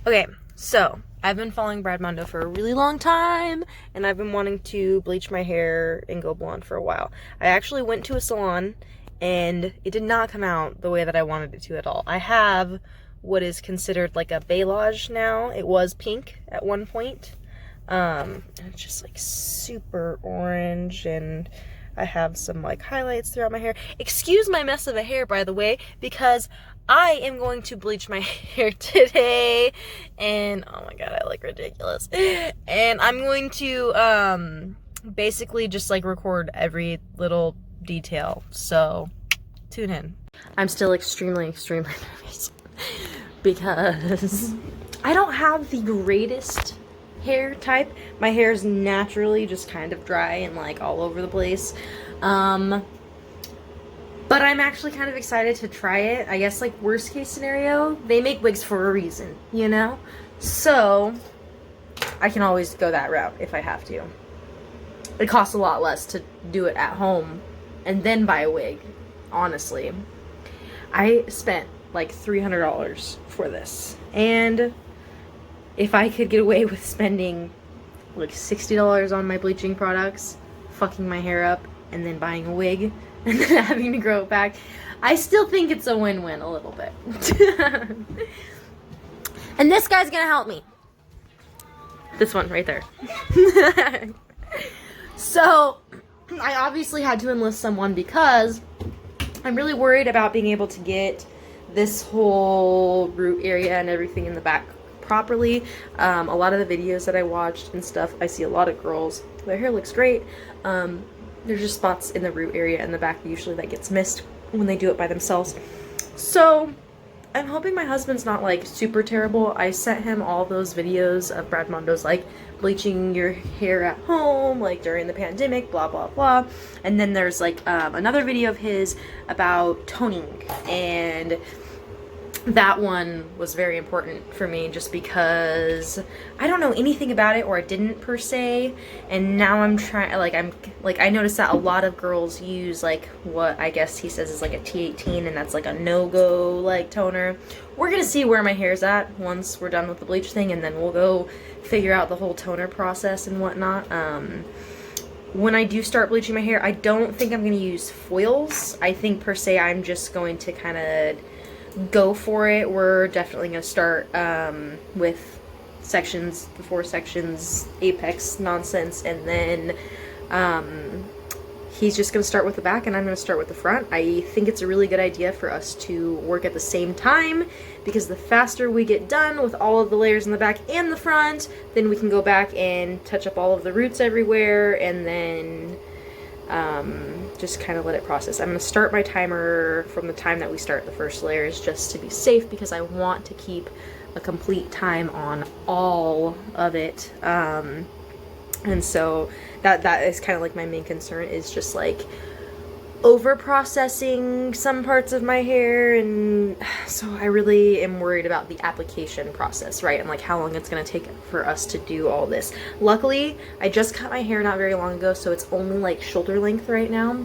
Okay, so I've been following Brad Mondo for a really long time, and I've been wanting to bleach my hair and go blonde for a while. I actually went to a salon, and it did not come out the way that I wanted it to at all. I have what is considered like a beige now. It was pink at one point. And it's just like super orange, and I have some like highlights throughout my hair. Excuse my mess of a hair, by the way, because I am going to bleach my hair today, and oh my god, I look ridiculous. And I'm going to basically just like record every little detail, so tune in. I'm still extremely nervous because I don't have the greatest hair type. My hair is naturally just kind of dry and like all over the place. But I'm actually kind of excited to try it. I guess, like, worst case scenario, they make wigs for a reason, you know? So, I can always go that route if I have to. It costs a lot less to do it at home and then buy a wig, honestly. I spent, like, $300 for this. And if I could get away with spending, like, $60 on my bleaching products, fucking my hair up, and then buying a wig, and then having to grow it back, I still think it's a win-win a little bit. And this guy's gonna help me. This one right there. So, I obviously had to enlist someone because I'm really worried about being able to get this whole root area and everything in the back properly. A lot of the videos that I watched and stuff, I see a lot of girls, their hair looks great. There's just spots in the root area and the back usually that gets missed when they do it by themselves. So I'm hoping my husband's not like super terrible. I sent him all those videos of Brad Mondo's like bleaching your hair at home, like during the pandemic, blah blah blah. And then there's like another video of his about toning, and that one was very important for me just because I don't know anything about it, or I didn't per se, and now I'm trying, I noticed that a lot of girls use like what I guess he says is like a T18, and that's like a no-go like toner. We're gonna see where my hair's at once we're done with the bleach thing, and then we'll go figure out the whole toner process and whatnot. When I do start bleaching my hair, I don't think I'm gonna use foils. I think per se I'm just going to kind of go for it. We're definitely going to start with sections, the 4 sections, apex nonsense, and then he's just going to start with the back and I'm going to start with the front. I think it's a really good idea for us to work at the same time, because the faster we get done with all of the layers in the back and the front, then we can go back and touch up all of the roots everywhere, and then just kind of let it process. I'm going to start my timer from the time that we start the first layers just to be safe, because I want to keep a complete time on all of it. And so that is kind of like my main concern, is just like over processing some parts of my hair, and so I really am worried about the application process, right, and like how long it's going to take for us to do all this. Luckily, I just cut my hair not very long ago, so it's only like shoulder length right now,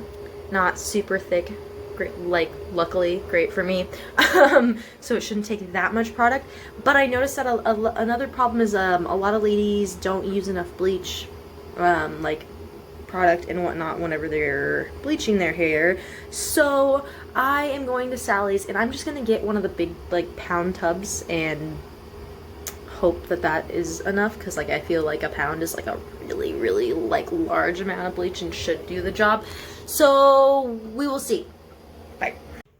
not super thick. Great, like luckily great for me. So it shouldn't take that much product. But I noticed that another problem is a lot of ladies don't use enough bleach, like product and whatnot, whenever they're bleaching their hair. So I am going to Sally's, and I'm just gonna get one of the big like pound tubs and hope that that is enough, because like I feel like a pound is like a really like large amount of bleach and should do the job. So we will see. Bye.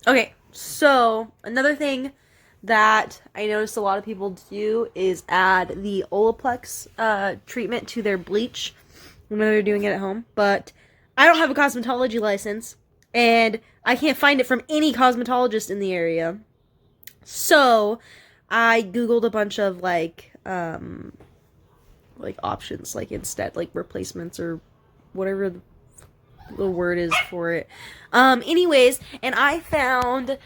Okay, so another thing that I noticed a lot of people do is add the Olaplex treatment to their bleach when they're doing it at home. But I don't have a cosmetology license, and I can't find it from any cosmetologist in the area. So I googled a bunch of like options, like instead, like replacements or whatever the word is for it. Anyways, and I found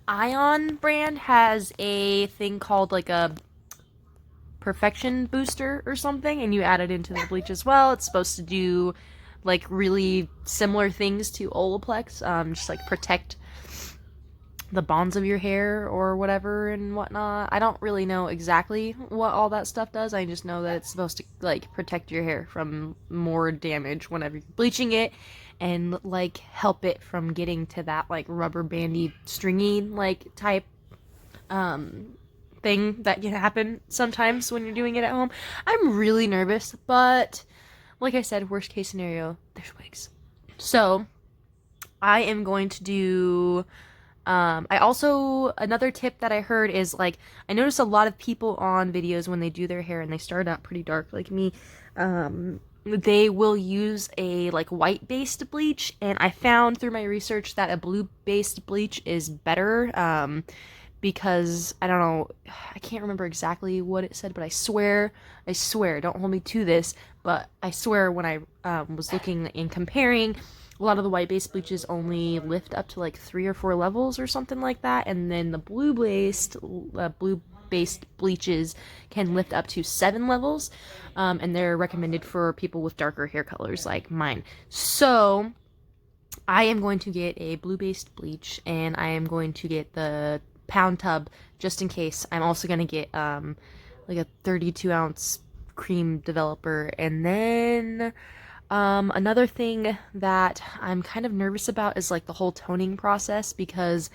Ion brand has a thing called like a perfection booster or something, and you add it into the bleach as well. It's supposed to do like really similar things to Olaplex, just like protect the bonds of your hair or whatever and whatnot. I don't really know exactly what all that stuff does. I just know that it's supposed to like protect your hair from more damage whenever you're bleaching it, and like help it from getting to that like rubber bandy stringy like type thing that can happen sometimes when you're doing it at home. I'm really nervous, but like I said, worst case scenario, there's wigs. So I am going to do another tip that I heard is, like, I notice a lot of people on videos when they do their hair and they start out pretty dark like me, they will use a like white based bleach, and I found through my research that a blue based bleach is better, because I don't know, I can't remember exactly what it said, but I swear, don't hold me to this, but I swear when I was looking and comparing, a lot of the white-based bleaches only lift up to like 3 or 4 levels or something like that, and then the blue-based bleaches can lift up to 7 levels, and they're recommended for people with darker hair colors like mine. So I am going to get a blue-based bleach, and I am going to get the pound tub just in case. I'm also going to get like a 32-ounce cream developer, and then another thing that I'm kind of nervous about is like the whole toning process, because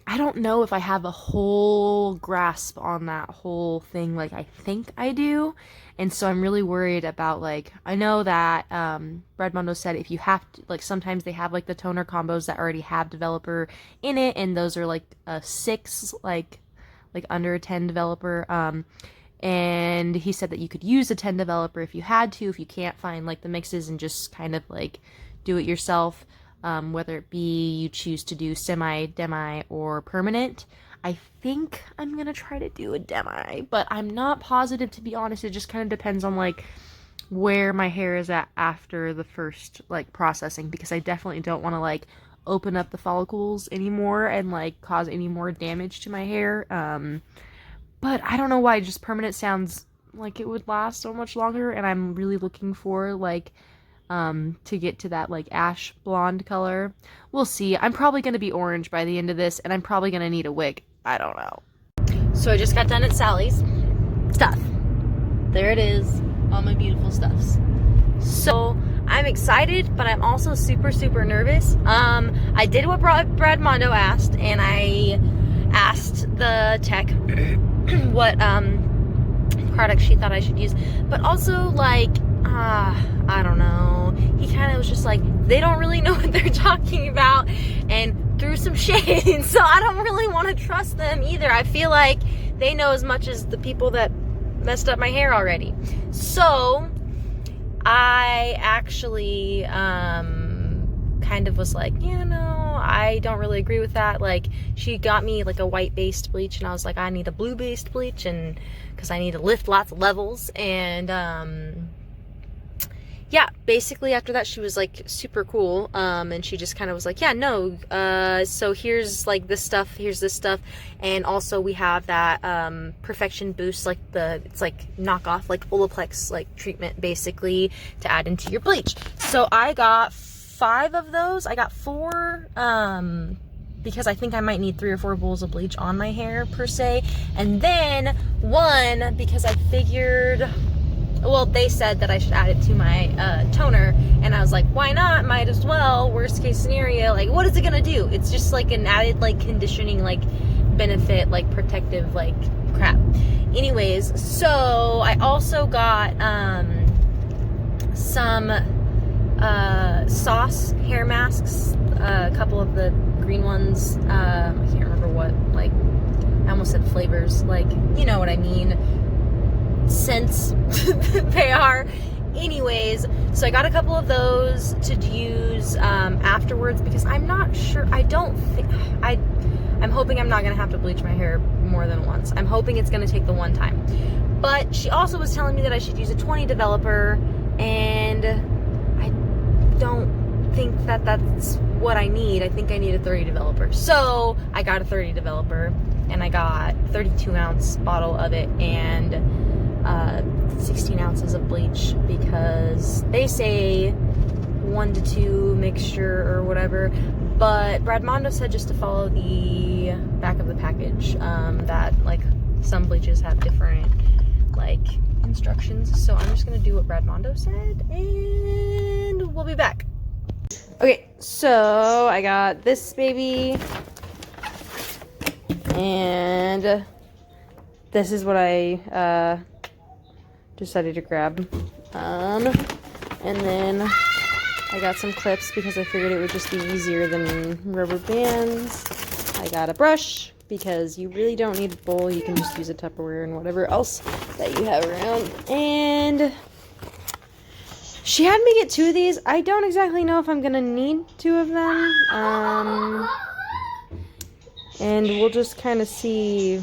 I don't know if I have a whole grasp on that whole thing like I think I do, and so I'm really worried about, like, I know that Mondo said if you have to, like, sometimes they have like the toner combos that already have developer in it, and those are like a 6, like under a 10 developer, and he said that you could use a 10 developer if you had to, if you can't find like the mixes, and just kind of like do it yourself, whether it be you choose to do semi, demi, or permanent. I think I'm gonna try to do a demi, but I'm not positive, to be honest. It just kind of depends on like where my hair is at after the first like processing, because I definitely don't want to like open up the follicles anymore and like cause any more damage to my hair. But I don't know why, just permanent sounds like it would last so much longer, and I'm really looking for, like, to get to that, like, ash blonde color. We'll see. I'm probably going to be orange by the end of this, and I'm probably going to need a wig. I don't know. So I just got done at Sally's. Stuff. There it is. All my beautiful stuffs. So I'm excited, but I'm also super, super nervous. I did what Brad Mondo asked, and I asked the tech what product she thought I should use, but also, like, I don't know, he kind of was just like, they don't really know what they're talking about, and threw some shade, so I don't really want to trust them either. I feel like they know as much as the people that messed up my hair already. So I actually kind of was like, yeah, no, I don't really agree with that. Like, she got me like a white based bleach, and I was like, I need a blue based bleach, and because I need to lift lots of levels. And yeah, basically after that she was like super cool, and she just kind of was like, yeah, no, so here's like this stuff, here's this stuff, and also we have that perfection boost, like it's like knockoff like Olaplex like treatment basically to add into your bleach. So I got 5 of those. I got 4 because I think I might need 3 or 4 bowls of bleach on my hair per se, and then 1 because I figured, well, they said that I should add it to my toner, and I was like, why not? Might as well. Worst case scenario, like, what is it gonna do? It's just like an added like conditioning like benefit, like protective like crap. Anyways, so I also got some sauce hair masks, a couple of the green ones, I can't remember what, like, I almost said flavors, like, you know what I mean, scents they are. Anyways, so I got a couple of those to use afterwards, because I'm not sure, I'm hoping I'm not gonna have to bleach my hair more than once. I'm hoping it's gonna take the one time. But she also was telling me that I should use a 20 developer, and I don't think that that's what I need. I think I need a 30 developer. So I got a 30 developer, and I got 32-ounce bottle of it, and 16 ounces of bleach, because they say 1 to 2 mixture or whatever, But Brad Mondo said just to follow the back of the package, that like some bleaches have different like instructions. So I'm just gonna do what Brad Mondo said and we'll be back. Okay, so I got this baby and this is what I decided to grab. And then I got some clips because I figured it would just be easier than rubber bands. I got a brush because you really don't need a bowl. You can just use a Tupperware and whatever else that you have around. And she had me get 2 of these. I don't exactly know if I'm gonna need 2 of them. And we'll just kind of see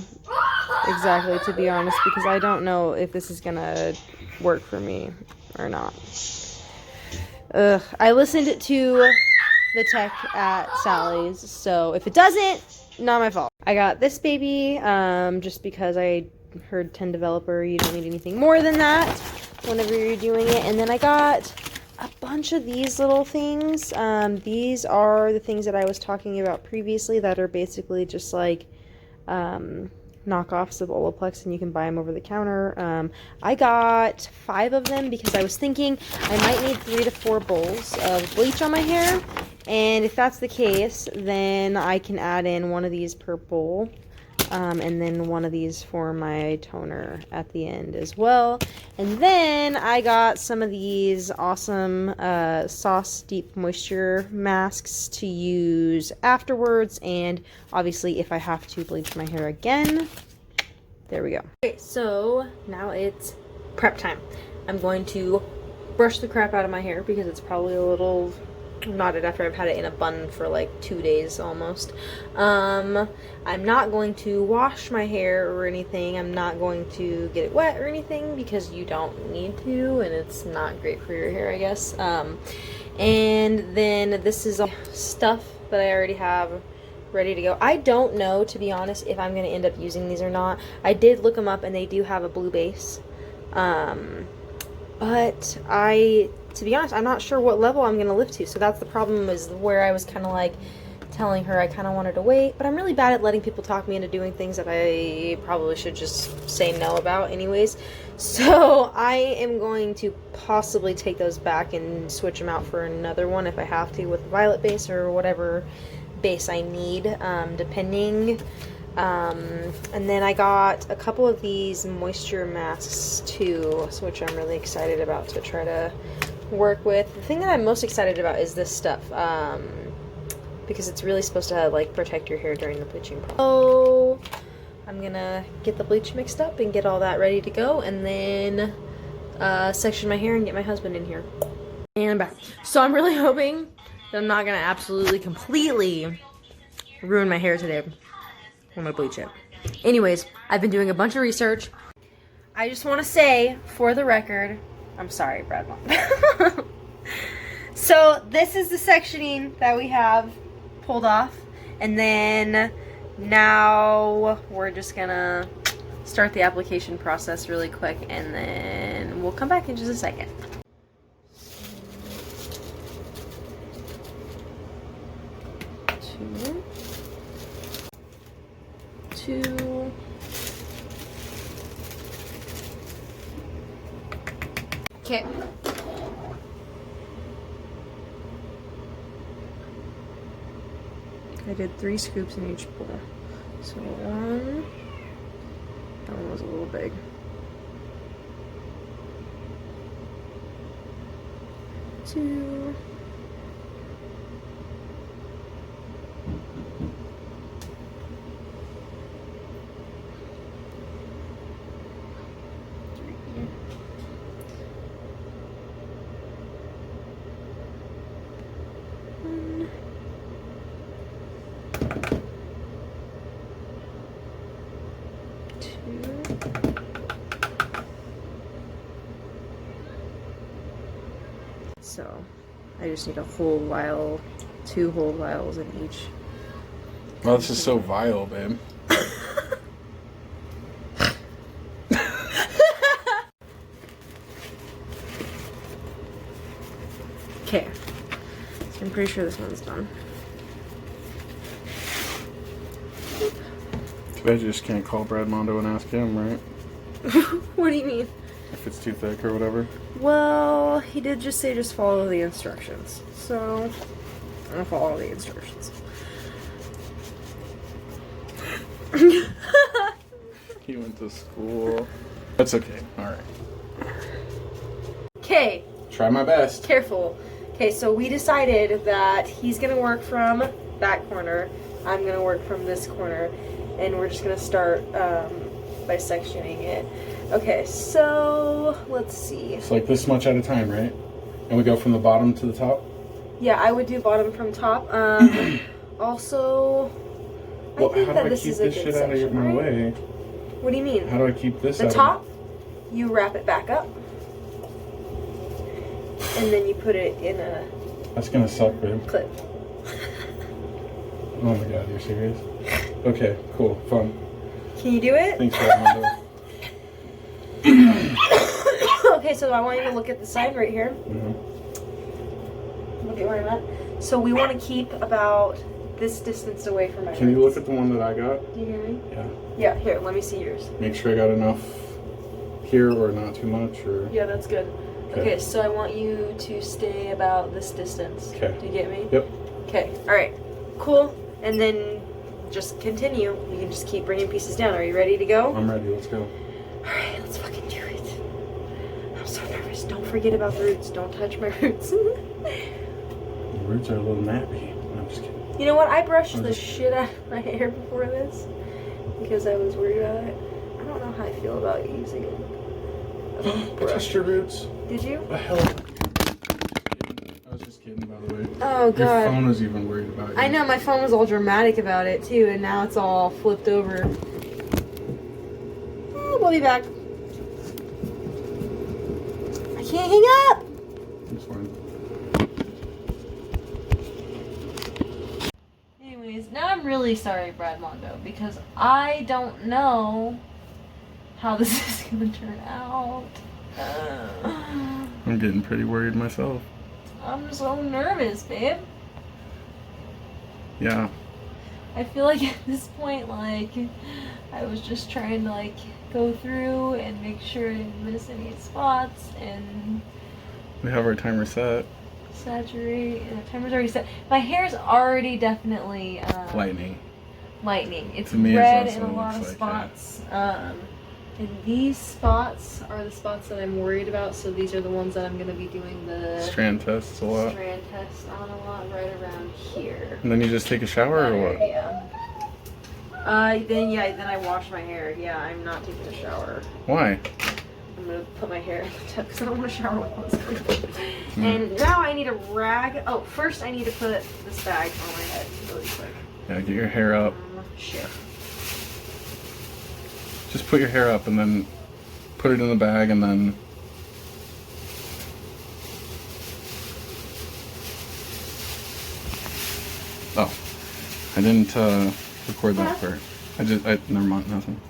exactly, to be honest, because I don't know if this is gonna work for me or not. I listened to the tech at Sally's, so if it doesn't, not my fault. I got this baby, just because I heard 10 developer, you don't need anything more than that whenever you're doing it. And then I got a bunch of these little things. These are the things that I was talking about previously that are basically just like knockoffs of Olaplex, and you can buy them over the counter. I got 5 of them because I was thinking I might need 3 to 4 bowls of bleach on my hair, and if that's the case, then I can add in 1 of these per bowl, and then 1 of these for my toner at the end as well. And then I got some of these awesome Sauce Deep Moisture masks to use afterwards, and obviously if I have to bleach my hair again. There we go. Okay, so now it's prep time. I'm going to brush the crap out of my hair because it's probably a little knotted after I've had it in a bun for like 2 days almost. I'm not going to wash my hair or anything. I'm not going to get it wet or anything because you don't need to, and it's not great for your hair, I guess. And then this is all stuff that I already have ready to go. I don't know, to be honest, if I'm going to end up using these or not. I did look them up and they do have a blue base. But to be honest, I'm not sure what level I'm going to lift to. So that's the problem, is where I was kind of like telling her I kind of wanted to wait. But I'm really bad at letting people talk me into doing things that I probably should just say no about anyways. So I am going to possibly take those back and switch them out for another one if I have to, with violet base or whatever base I need, depending. And then I got a couple of these moisture masks too, which I'm really excited about to try to work with. The thing that I'm most excited about is this stuff, because it's really supposed to like protect your hair during the bleaching process. So I'm gonna get the bleach mixed up and get all that ready to go, and then section my hair and get my husband in here. And I'm back. So I'm really hoping that I'm not gonna absolutely completely ruin my hair today when I bleach it. Anyways, I've been doing a bunch of research. I just want to say, for the record, I'm sorry, Brad Mom. So this is the sectioning that we have pulled off, and then now we're just gonna start the application process really quick, and then we'll come back in just a second. Two. Okay. I did 3 scoops in each bowl. So that one was a little big. 2. So I just need a whole vial, 2 whole vials in each. Oh, this is so vile, babe. Okay, so I'm pretty sure this one's done. I just can't call Brad Mondo and ask him, right? What do you mean? If it's too thick or whatever. Well, he did just say just follow the instructions. So, I'll follow the instructions. He went to school. That's okay. Alright. Okay. Try my best. Careful. Okay, so we decided that he's gonna work from that corner. I'm gonna work from this corner. And we're just gonna start by sectioning it. Okay, so let's see. It's like this much at a time, right? And we go from the bottom to the top? Yeah, I would do bottom from top. Also, Well, I think how that do I this keep is a this good shit out of section, my right? way? What do you mean? How do I keep this The out top, you wrap it back up. And then you put it in a That's gonna suck, babe. clip. Oh my god, you're serious? Okay, cool, fun. Can you do it? Thanks, Brad Mondo. Okay, so I want you to look at the side right here. Mhm. Look at where I'm at. So we want to keep about this distance away from my Can you roots. look at the one that I got? Do you hear me? Yeah. Yeah, here, let me see yours. Make sure I got enough here or not too much or... Yeah, that's good. Okay, so I want you to stay about this distance. Okay. Do you get me? Yep. Okay, alright. Cool. And then just continue. You can just keep bringing pieces down. Are you ready to go? I'm ready, let's go. Alright, let's fucking do it. I'm so nervous. Don't forget about the roots. Don't touch my roots. The roots are a little nappy. No, I'm just kidding. You know what? I brushed the shit out of my hair before this because I was worried about it. I don't know how I feel about using it. I touched your roots. Did you? The hell? I was just kidding, by the way. Oh, God. Your phone was even worried about you. I know, my phone was all dramatic about it, too, and now it's all flipped over. Oh, we'll be back. I can't hang up! It's fine. Anyways, now I'm really sorry, Brad Mondo, because I don't know how this is going to turn out. I'm getting pretty worried myself. I'm so nervous, babe. Yeah. I feel like at this point, like, I was just trying to, like, go through and make sure I didn't miss any spots and We have our timer set. saturate. The timer's already set. My hair's already definitely Lightning. lightning. It's To me, it's red also in a lot of looks like, spots. And these spots are the spots that I'm worried about, so these are the ones that I'm going to be doing the Strand tests a lot. strand test on a lot, right around here. And then you just take a shower or what? Yeah. Then I wash my hair. Yeah, I'm not taking a shower. Why? I'm gonna put my hair in the tub because I don't want to shower with one. And now I need a rag. Oh, first I need to put this bag on my head really quick. Yeah, get your hair up. Shit. Just put your hair up and then put it in the bag and then... Oh, I didn't record that part. Never mind, nothing.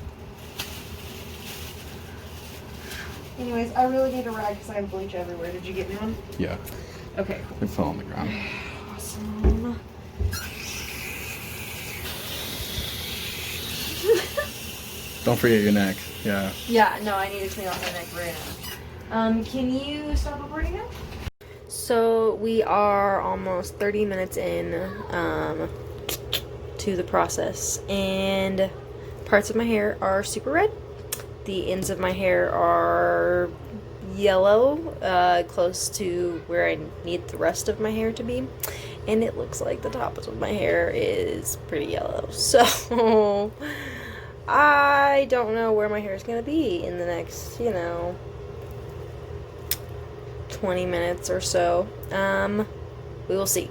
Anyways, I really need a rag because I have bleach everywhere. Did you get me one? Yeah, Okay. it fell on the ground. Awesome. Don't forget your neck. Yeah. Yeah, no, I need to clean off my neck right now. Can you stop recording now? So we are almost 30 minutes in to the process, and parts of my hair are super red. The ends of my hair are yellow, close to where I need the rest of my hair to be, and it looks like the top of my hair is pretty yellow. So I don't know where my hair is going to be in the next, 20 minutes or so. We will see.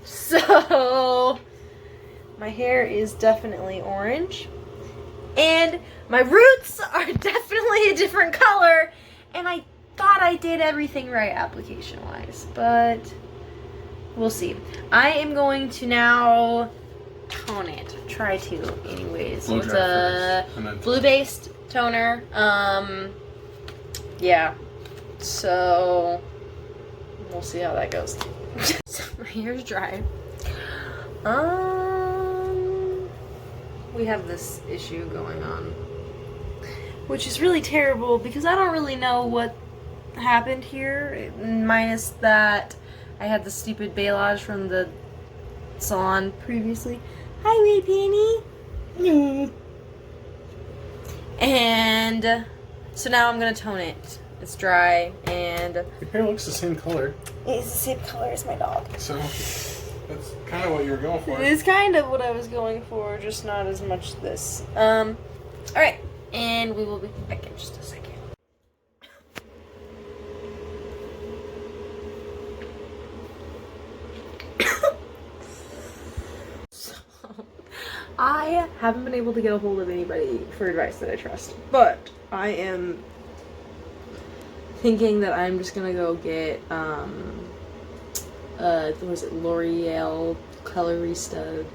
So my hair is definitely orange, and my roots are definitely a different color, and I thought I did everything right application wise, but we'll see. I am going to now tone it. Try to, anyways. Blow With dry a first, and then blue-based toner. Yeah. So we'll see how that goes. So my hair's dry. we have this issue going on, which is really terrible because I don't really know what happened here, minus that I had the stupid balayage from the salon previously. Hi, Ray Penny. And so now I'm gonna tone it. It's dry and your hair looks the same color. it's the same color as my dog. So that's kind of what you were going for. It is kind of what I was going for, just not as much this. All right, and we will be back in just a second. I haven't been able to get a hold of anybody for advice that I trust, but I am thinking that I'm just gonna go get, what was it, L'Oreal Colorista,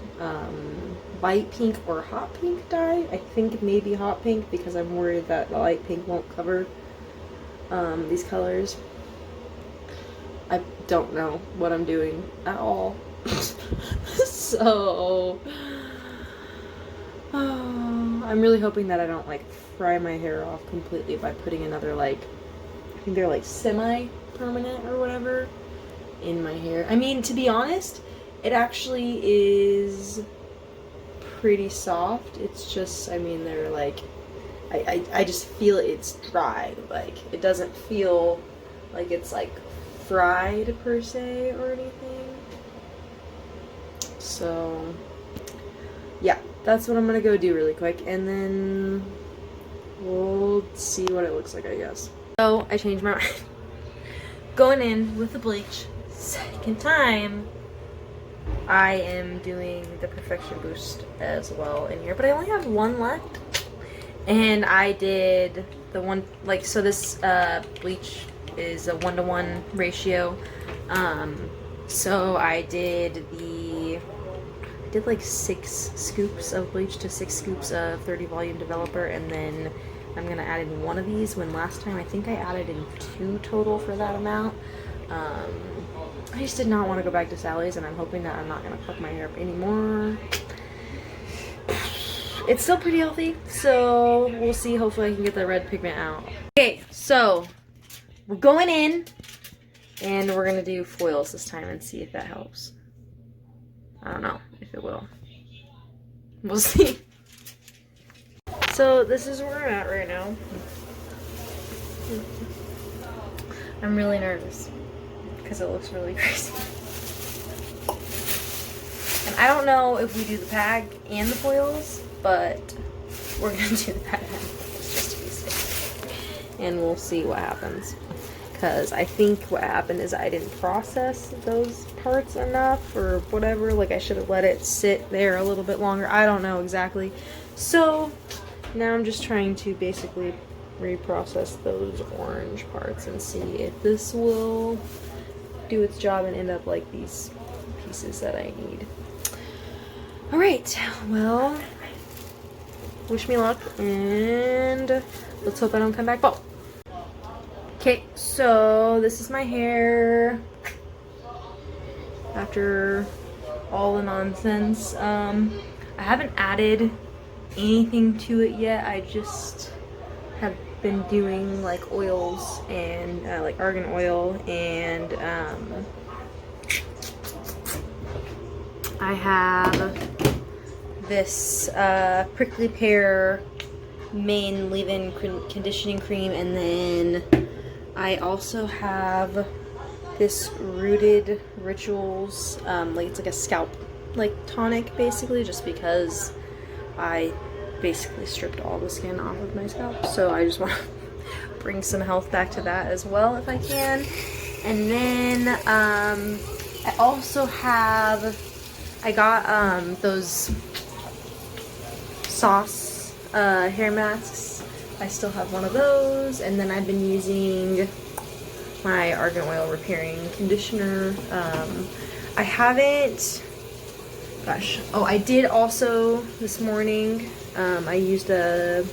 light pink or hot pink dye. I think maybe hot pink because I'm worried that the light pink won't cover, these colors. I don't know what I'm doing at all. So I'm really hoping that I don't like fry my hair off completely by putting another, like, I think they're like semi-permanent or whatever in my hair. I mean, to be honest, it actually is pretty soft. It's just, I mean, they're like, I just feel it's dry. Like, it doesn't feel like it's like fried per se or anything. So yeah, that's what I'm gonna go do really quick, and then we'll see what it looks like, I guess. So I changed my mind. Going in with the bleach, second time. I am doing the Perfection Boost as well in here, but I only have one left. And I did the one, like, so this bleach is a 1-to-1 ratio. So I did like 6 scoops of bleach to 6 scoops of 30 volume developer, and then I'm gonna add in 1 of these, when last time I think I added in 2 total for that amount. I just did not want to go back to Sally's, and I'm hoping that I'm not gonna fuck my hair up anymore. It's still pretty healthy, so we'll see. Hopefully I can get the red pigment out. Okay, so we're going in, and we're gonna do foils this time and see if that helps. I don't know if it will. We'll see. So this is where I'm at right now. I'm really nervous because it looks really crazy. And I don't know if we do the pag and the foils, but we're gonna do the pag and the foils just to be safe. And we'll see what happens. Because I think what happened is I didn't process those parts enough or whatever. Like, I should have let it sit there a little bit longer. I don't know exactly. So now I'm just trying to basically reprocess those orange parts and see if this will do its job and end up like these pieces that I need. Alright, well, wish me luck, and let's hope I don't come back bald. Okay, so this is my hair after all the nonsense. I haven't added anything to it yet. I just have been doing like oils and like argan oil, and I have this prickly pear main leave-in conditioning cream, and then I also have this Rooted Rituals, like it's like a scalp like tonic basically, just because I basically stripped all the skin off of my scalp, so I just want to bring some health back to that as well if I can. And then I also have, I got those sauce hair masks. I still have one of those, and then I've been using my argan oil repairing conditioner. I haven't, gosh, oh, I did also this morning, I used a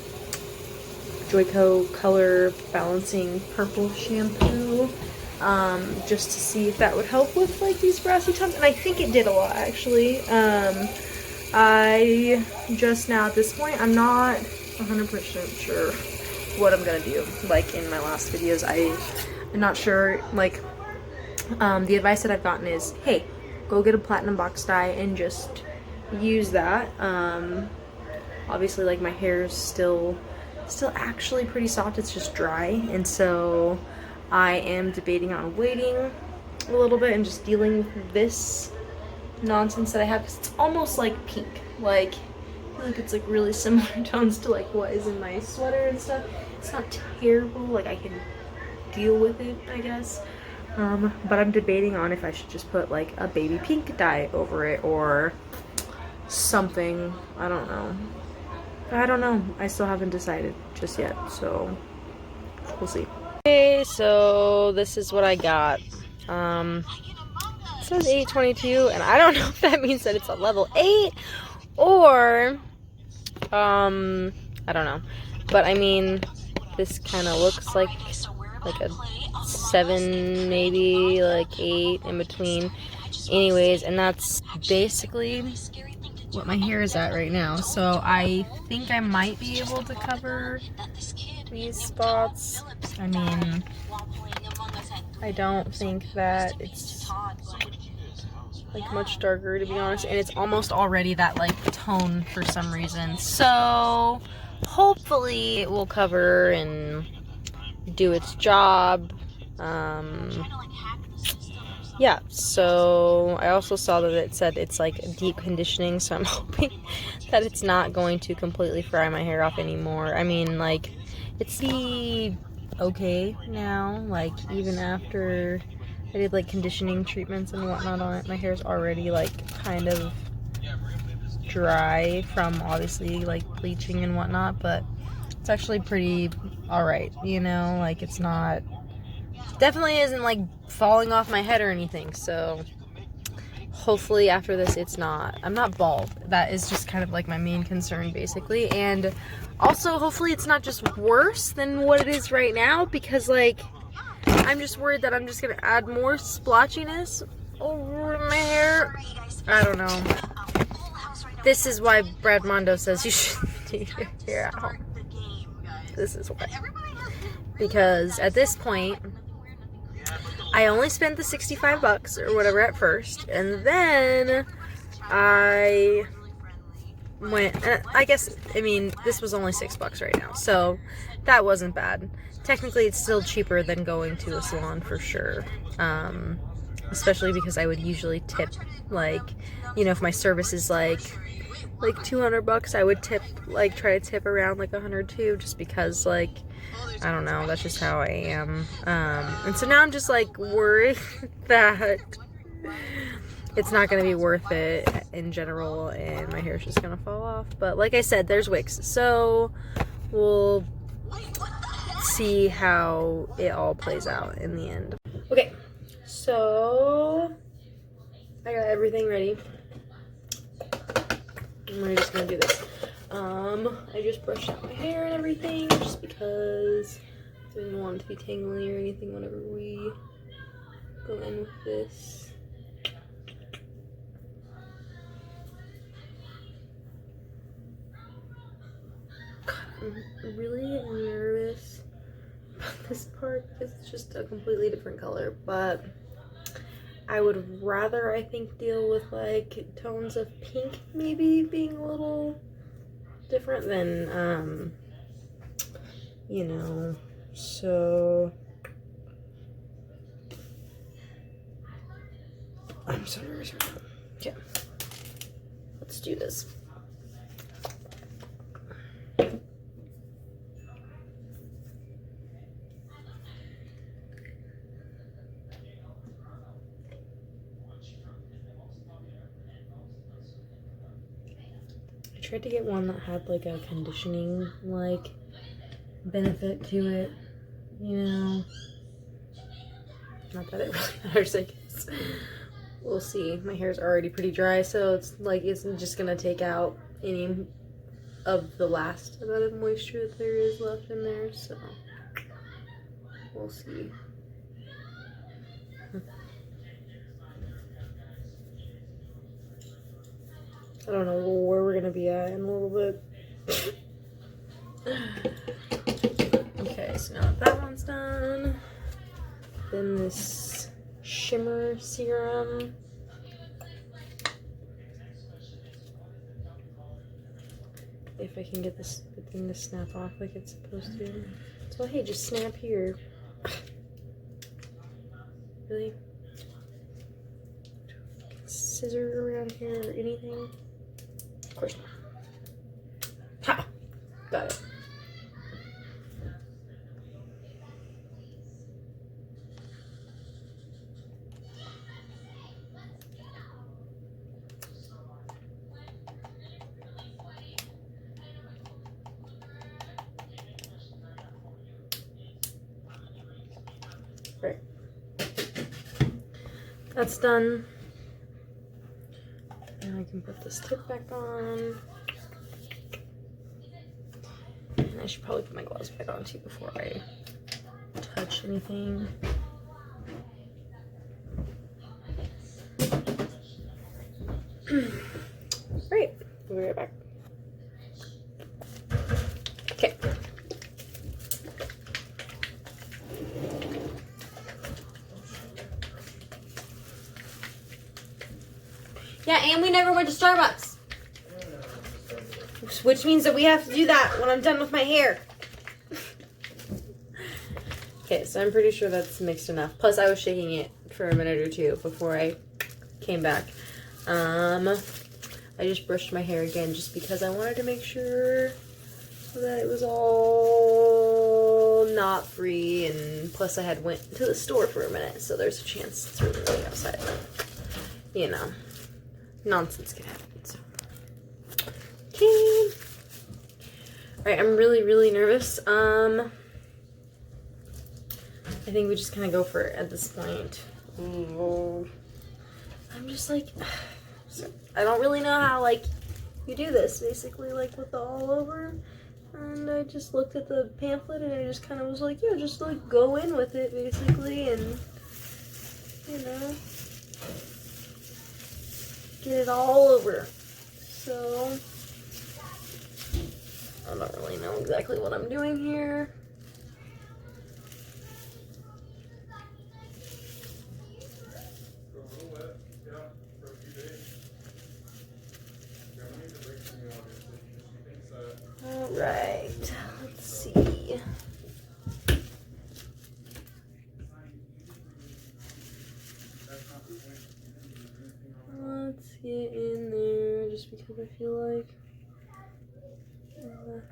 Joico Color Balancing Purple shampoo, just to see if that would help with like these brassy tones, and I think it did a lot actually. I just now at this point, I'm not 100% sure what I'm gonna do. Like in my last videos, I'm not sure. Like, the advice that I've gotten is, hey, go get a platinum box dye and just use that. Obviously, like, my hair is still actually pretty soft. It's just dry, and so I am debating on waiting a little bit and just dealing with this nonsense that I have, 'cause it's almost like pink. Like, I feel like it's like really similar tones to like what is in my sweater and stuff. It's not terrible, like I can deal with it, I guess. But I'm debating on if I should just put like a baby pink dye over it or something. I don't know. I still haven't decided just yet, so we'll see. Okay, so this is what I got. It says 822, and I don't know if that means that it's a level 8 or I don't know. But I mean, this kind of looks like a 7, maybe like 8 in between. Anyways, and that's basically what my hair is at right now. So I think I might be able to cover these spots. I mean, I don't think that it's like much darker, to be honest, and it's almost already that like tone for some reason. So hopefully it will cover and do its job. Yeah, so I also saw that it said it's like deep conditioning, so I'm hoping that it's not going to completely fry my hair off anymore. I mean, like, it's okay now, like, even after I did like conditioning treatments and whatnot on it, my hair's already like kind of dry from obviously like bleaching and whatnot, but it's actually pretty alright, you know, like it's not, definitely isn't like falling off my head or anything, so hopefully after this it's not, I'm not bald. That is just kind of like my main concern basically, and also hopefully it's not just worse than what it is right now, because like I'm just worried that I'm just gonna add more splotchiness over my hair. I don't know. This is why Brad Mondo says you should do your hair out. This is why. Because at this point, I only spent the $65 or whatever at first, and then I went, I guess, I mean, this was only $6 right now, so that wasn't bad. Technically, it's still cheaper than going to a salon for sure, especially because I would usually tip, like, you know, if my service is like $200, I would tip, like, try to tip around like 102, just because, like, I don't know, that's just how I am. And so now I'm just like worried that it's not gonna be worth it in general and my hair's just gonna fall off. But like I said, there's wigs, so we'll see how it all plays out in the end. Okay, so I got everything ready. And we're just gonna do this. I just brushed out my hair and everything just because I didn't want it to be tangly or anything whenever we go in with this. God, I'm really nervous about this part because it's just a completely different color, but I would rather, I think, deal with like tones of pink maybe being a little different than you know, so I'm so nervous right now. Okay, let's do this. I tried to get one that had like a conditioning like benefit to it, you know. Not that it really matters, I guess. We'll see. My hair's already pretty dry, so it's like it's just gonna take out any of the last amount of moisture that there is left in there, so we'll see. I don't know where we're gonna be at in a little bit. Okay, so now that one's done. Then this shimmer serum. If I can get this thing to snap off like it's supposed to. So hey, just snap here. Really? Scissor around here or anything? Of course not. Ha! Got it. Right. That's done. And I can put this tip back on. And I should probably put my gloves back on too before I touch anything. Great. We'll be right back. Okay. Yeah, and we never went to Starbucks. Which means that we have to do that when I'm done with my hair. Okay, so I'm pretty sure that's mixed enough. Plus, I was shaking it for a minute or two before I came back. I just brushed my hair again just because I wanted to make sure that it was all knot free, and plus I had went to the store for a minute, so there's a chance it's really late outside. You know, nonsense can happen. So, okay. All right, I'm really nervous. I think we just kind of go for it at this point. I'm just like, I don't really know how, like, you do this, basically, like, with the all over. And I just looked at the pamphlet and I just kind of was like, yeah, just, like, go in with it, basically, and, you know, get it all over. So, I don't really know exactly what I'm doing here. Alright, let's see. Let's get in there just because I feel like. Alright.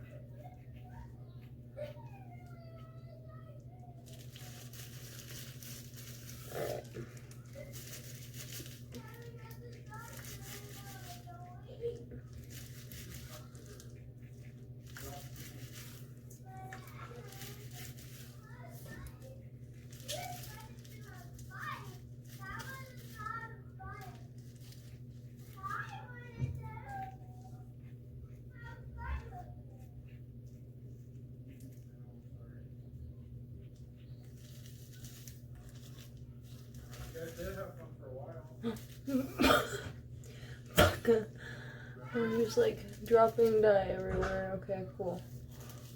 I'm just like dropping dye everywhere. Okay, cool.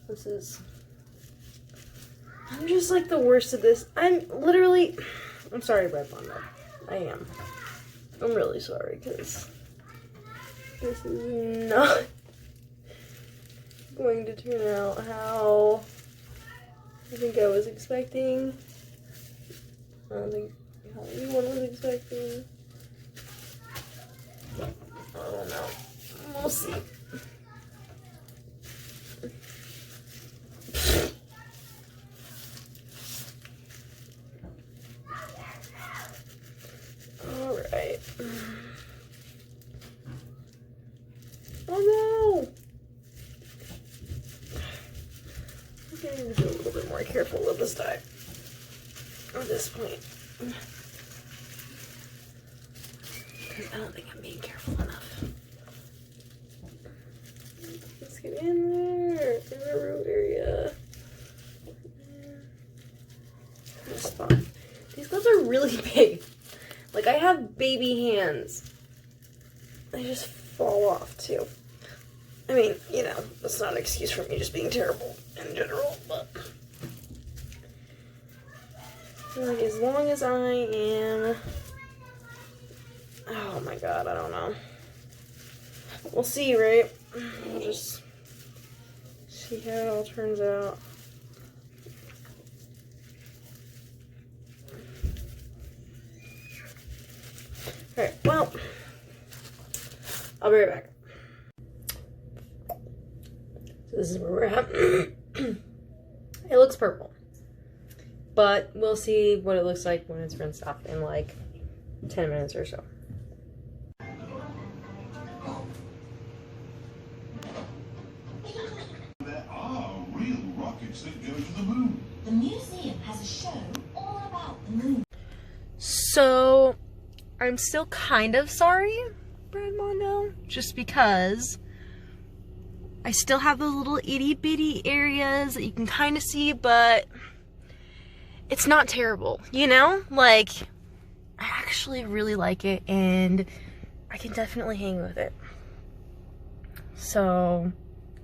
This is. I'm just like the worst at this. I'm sorry, Red Mondo. I am. I'm really sorry because this is not going to turn out how I think I was expecting. I don't think how anyone was expecting. I don't know. We'll see. Alright. Oh no! I think I need to be a little bit more careful with this dye at this point. Because I don't think I'm being careful enough. Let's get in there. In the root area. This spot. These gloves are really big. Like, I have baby hands. They just fall off too. I mean, you know, that's not an excuse for me just being terrible in general, but like, as long as I am, oh my god, I don't know. We'll see, right? We'll just see how it all turns out. Alright, well, I'll be right back. So this is where we're at. It looks purple. But we'll see what it looks like when it's rinsed off in like 10 minutes or so. There are real rockets that go to the moon. The museum has a show all about the moon. So, I'm still kind of sorry, Brad Mondo, just because I still have those little itty bitty areas that you can kind of see, but it's not terrible, you know? Like, I actually really like it, and I can definitely hang with it. So,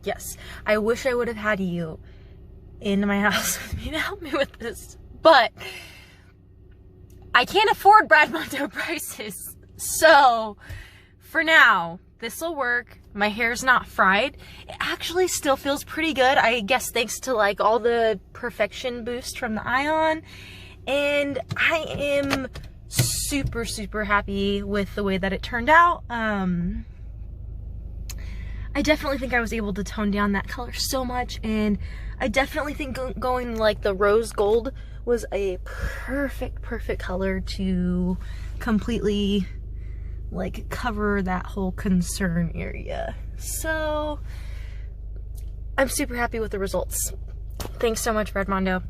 yes, I wish I would have had you in my house with me to help me with this, but I can't afford Brad Mondo prices. So, for now, this will work. My hair's not fried. It actually still feels pretty good. I guess thanks to like all the perfection boost from the ion. And I am super, super happy with the way that it turned out. I definitely think I was able to tone down that color so much. And I definitely think going like the rose gold was a perfect color to completely like cover that whole concern area. So I'm super happy with the results. Thanks so much, Brad Mondo.